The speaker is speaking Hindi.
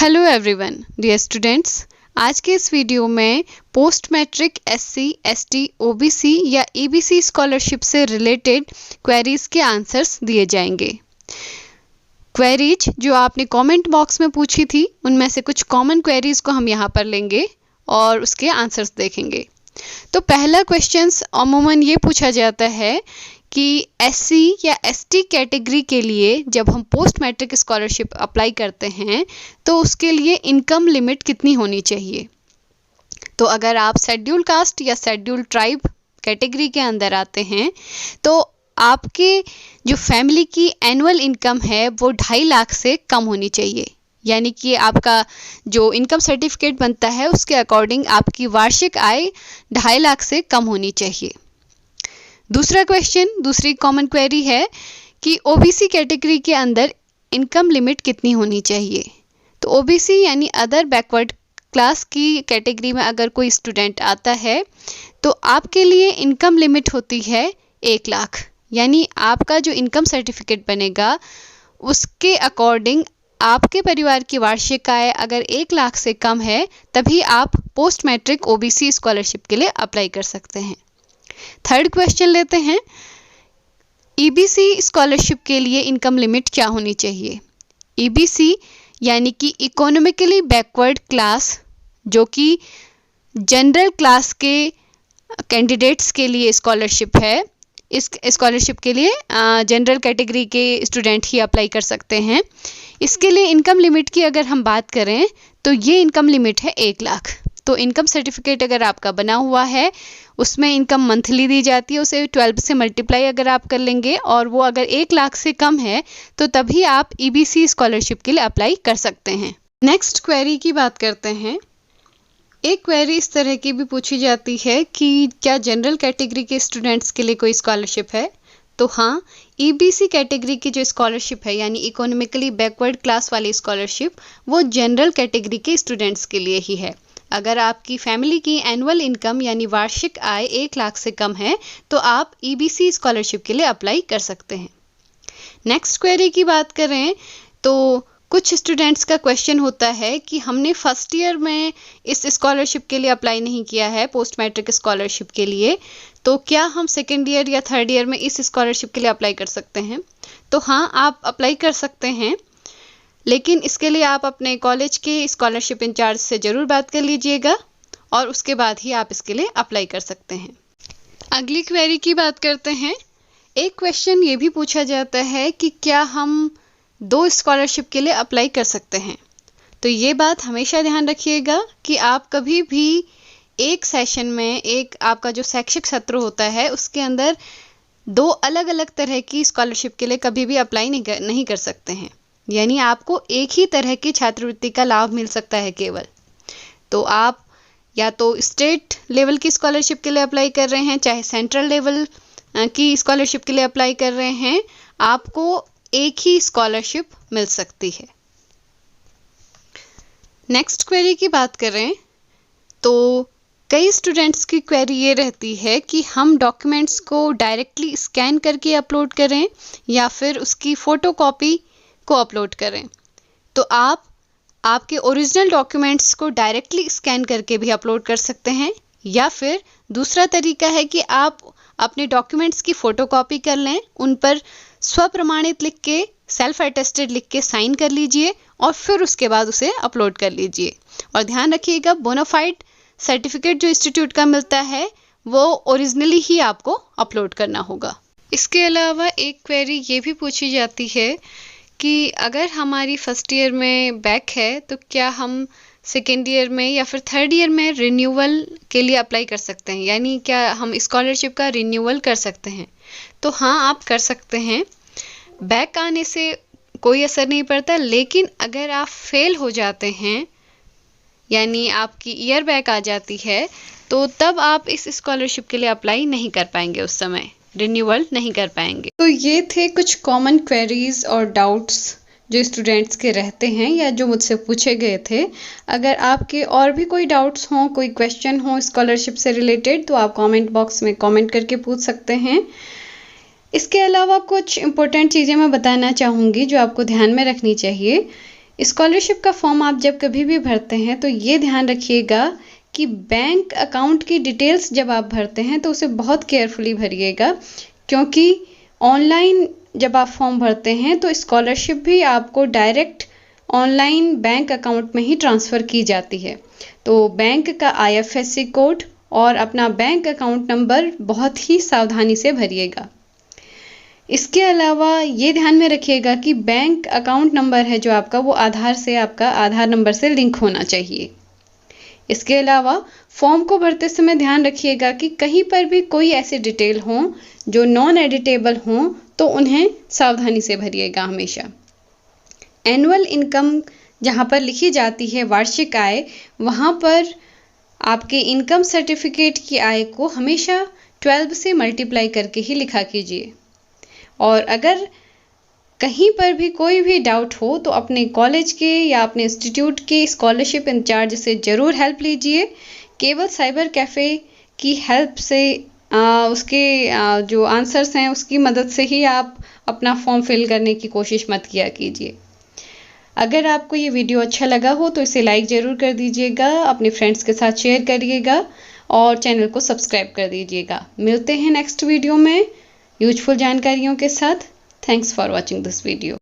हेलो एवरीवन डियर स्टूडेंट्स, आज के इस वीडियो में post matric SC, ST, OBC या ईबीसी स्कॉलरशिप से रिलेटेड क्वेरीज के आंसर्स दिए जाएंगे। क्वेरीज जो आपने कमेंट बॉक्स में पूछी थी, उनमें से कुछ कॉमन क्वेरीज को हम यहाँ पर लेंगे और उसके आंसर्स देखेंगे। तो पहला क्वेश्चंस अमूमन ये पूछा जाता है कि एससी या एसटी कैटेगरी के लिए जब हम पोस्ट मैट्रिक स्कॉलरशिप अप्लाई करते हैं तो उसके लिए इनकम लिमिट कितनी होनी चाहिए। तो अगर आप शेड्यूल कास्ट या शेड्यूल ट्राइब कैटेगरी के अंदर आते हैं तो आपके जो फैमिली की एनुअल इनकम है वो 2.5 लाख से कम होनी चाहिए। यानी कि आपका जो इनकम सर्टिफिकेट बनता है उसके अकॉर्डिंग आपकी वार्षिक आय 2.5 लाख से कम होनी चाहिए। दूसरा क्वेश्चन, दूसरी कॉमन क्वेरी है कि ओबीसी कैटेगरी के अंदर इनकम लिमिट कितनी होनी चाहिए। तो ओबीसी यानी अदर बैकवर्ड क्लास की कैटेगरी में अगर कोई स्टूडेंट आता है तो आपके लिए इनकम लिमिट होती है 1 लाख। यानी आपका जो इनकम सर्टिफिकेट बनेगा उसके अकॉर्डिंग आपके परिवार की वार्षिक आय अगर 1 लाख से कम है तभी आप पोस्ट मैट्रिक ओबीसी स्कॉलरशिप के लिए अप्लाई कर सकते हैं। थर्ड क्वेश्चन लेते हैं, ईबीसी स्कॉलरशिप के लिए इनकम लिमिट क्या होनी चाहिए। ईबीसी यानी कि इकोनॉमिकली बैकवर्ड क्लास, जो कि जनरल क्लास के कैंडिडेट्स के लिए स्कॉलरशिप है। इस स्कॉलरशिप के लिए जनरल कैटेगरी के स्टूडेंट ही अप्लाई कर सकते हैं। इसके लिए इनकम लिमिट की अगर हम बात करें तो ये इनकम लिमिट है 1 लाख। तो इनकम सर्टिफिकेट अगर आपका बना हुआ है उसमें इनकम मंथली दी जाती है, उसे 12 से मल्टीप्लाई अगर आप कर लेंगे और वो अगर 1 लाख से कम है तो तभी आप ईबीसी स्कॉलरशिप के लिए अप्लाई कर सकते हैं। नेक्स्ट क्वेरी की बात करते हैं। एक क्वेरी इस तरह की भी पूछी जाती है कि क्या जनरल कैटेगरी के स्टूडेंट्स के लिए कोई स्कॉलरशिप है। तो हाँ, ईबीसी कैटेगरी की जो स्कॉलरशिप है यानी इकोनॉमिकली बैकवर्ड क्लास वाली स्कॉलरशिप वो जनरल कैटेगरी के स्टूडेंट्स के लिए ही है। अगर आपकी फैमिली की एनुअल इनकम यानी वार्षिक आय 1 लाख से कम है तो आप ईबीसी स्कॉलरशिप के लिए अप्लाई कर सकते हैं। नेक्स्ट क्वेरी की बात करें तो कुछ स्टूडेंट्स का क्वेश्चन होता है कि हमने फर्स्ट ईयर में इस स्कॉलरशिप के लिए अप्लाई नहीं किया है, पोस्ट मैट्रिक स्कॉलरशिप के लिए, तो क्या हम सेकेंड ईयर या थर्ड ईयर में इस स्कॉलरशिप के लिए अप्लाई कर सकते हैं। तो हाँ, आप अप्लाई कर सकते हैं, लेकिन इसके लिए आप अपने कॉलेज के स्कॉलरशिप इंचार्ज से ज़रूर बात कर लीजिएगा और उसके बाद ही आप इसके लिए अप्लाई कर सकते हैं। अगली क्वेरी की बात करते हैं। एक क्वेश्चन ये भी पूछा जाता है कि क्या हम 2 स्कॉलरशिप के लिए अप्लाई कर सकते हैं। तो ये बात हमेशा ध्यान रखिएगा कि आप कभी भी एक सेशन में, एक आपका जो शैक्षिक सत्र होता है उसके अंदर 2 अलग अलग तरह की स्कॉलरशिप के लिए कभी भी अप्लाई नहीं कर सकते हैं। यानी आपको एक ही तरह की छात्रवृत्ति का लाभ मिल सकता है केवल। तो आप या तो स्टेट लेवल की स्कॉलरशिप के लिए अप्लाई कर रहे हैं, चाहे सेंट्रल लेवल की स्कॉलरशिप के लिए अप्लाई कर रहे हैं, आपको एक ही स्कॉलरशिप मिल सकती है। नेक्स्ट क्वेरी की बात करें तो कई स्टूडेंट्स की क्वेरी ये रहती है कि हम डॉक्यूमेंट्स को डायरेक्टली स्कैन करके अपलोड करें या फिर उसकी फ़ोटोकॉपी को अपलोड करें। तो आप आपके ओरिजिनल डॉक्यूमेंट्स को डायरेक्टली स्कैन करके भी अपलोड कर सकते हैं, या फिर दूसरा तरीका है कि आप अपने डॉक्यूमेंट्स की फ़ोटोकॉपी कर लें, उन पर स्वप्रमाणित लिख के, सेल्फ अटेस्टेड लिख के साइन कर लीजिए और फिर उसके बाद उसे अपलोड कर लीजिए। और ध्यान रखिएगा, बोनाफाइड सर्टिफिकेट जो इंस्टीट्यूट का मिलता है वो ओरिजिनली ही आपको अपलोड करना होगा। इसके अलावा एक क्वेरी ये भी पूछी जाती है कि अगर हमारी फर्स्ट ईयर में बैक है तो क्या हम सेकेंड ईयर में या फिर थर्ड ईयर में रिन्यूअल के लिए अप्लाई कर सकते हैं। यानी क्या हम स्कॉलरशिप का रिन्यूअल कर सकते हैं। तो हाँ, आप कर सकते हैं। बैक आने से कोई असर नहीं पड़ता, लेकिन अगर आप फेल हो जाते हैं यानी आपकी ईयर बैक आ जाती है तो तब आप इस स्कॉलरशिप के लिए अप्लाई नहीं कर पाएंगे, उस समय रिन्यूअल नहीं कर पाएंगे। तो ये थे कुछ कॉमन क्वेरीज और डाउट्स जो स्टूडेंट्स के रहते हैं या जो मुझसे पूछे गए थे। अगर आपके और भी कोई डाउट्स हों, कोई क्वेश्चन हो स्कॉलरशिप से रिलेटेड, तो आप कमेंट बॉक्स में कमेंट करके पूछ सकते हैं। इसके अलावा कुछ इम्पोर्टेंट चीज़ें मैं बताना चाहूँगी जो आपको ध्यान में रखनी चाहिए स्कॉलरशिप का फॉर्म आप जब कभी भी भरते हैं तो ये ध्यान रखिएगा कि बैंक अकाउंट की डिटेल्स जब आप भरते हैं तो उसे बहुत केयरफुली भरिएगा, क्योंकि ऑनलाइन जब आप फॉर्म भरते हैं तो स्कॉलरशिप भी आपको डायरेक्ट ऑनलाइन बैंक अकाउंट में ही ट्रांसफ़र की जाती है। तो बैंक का IFSC कोड और अपना बैंक अकाउंट नंबर बहुत ही सावधानी से भरिएगा। इसके अलावा ये ध्यान में रखिएगा कि बैंक अकाउंट नंबर है जो आपका, वो आपका आधार नंबर से लिंक होना चाहिए। इसके अलावा फॉर्म को भरते समय ध्यान रखिएगा कि कहीं पर भी कोई ऐसी डिटेल हो जो नॉन एडिटेबल हो तो उन्हें सावधानी से भरिएगा हमेशा। एनुअल इनकम जहाँ पर लिखी जाती है वार्षिक आय, वहाँ पर आपके इनकम सर्टिफिकेट की आय को हमेशा 12 से मल्टीप्लाई करके ही लिखा कीजिए। और अगर कहीं पर भी कोई भी डाउट हो तो अपने कॉलेज के या अपने इंस्टीट्यूट के स्कॉलरशिप इंचार्ज से ज़रूर हेल्प लीजिए। केवल साइबर कैफ़े की हेल्प से उसके जो आंसर्स हैं उसकी मदद से ही आप अपना फॉर्म फिल करने की कोशिश मत किया कीजिए। अगर आपको ये वीडियो अच्छा लगा हो तो इसे लाइक ज़रूर कर दीजिएगा, अपने फ्रेंड्स के साथ शेयर करिएगा और चैनल को सब्सक्राइब कर दीजिएगा। मिलते हैं नेक्स्ट वीडियो में यूजफुल जानकारियों के साथ। Thanks for watching this video.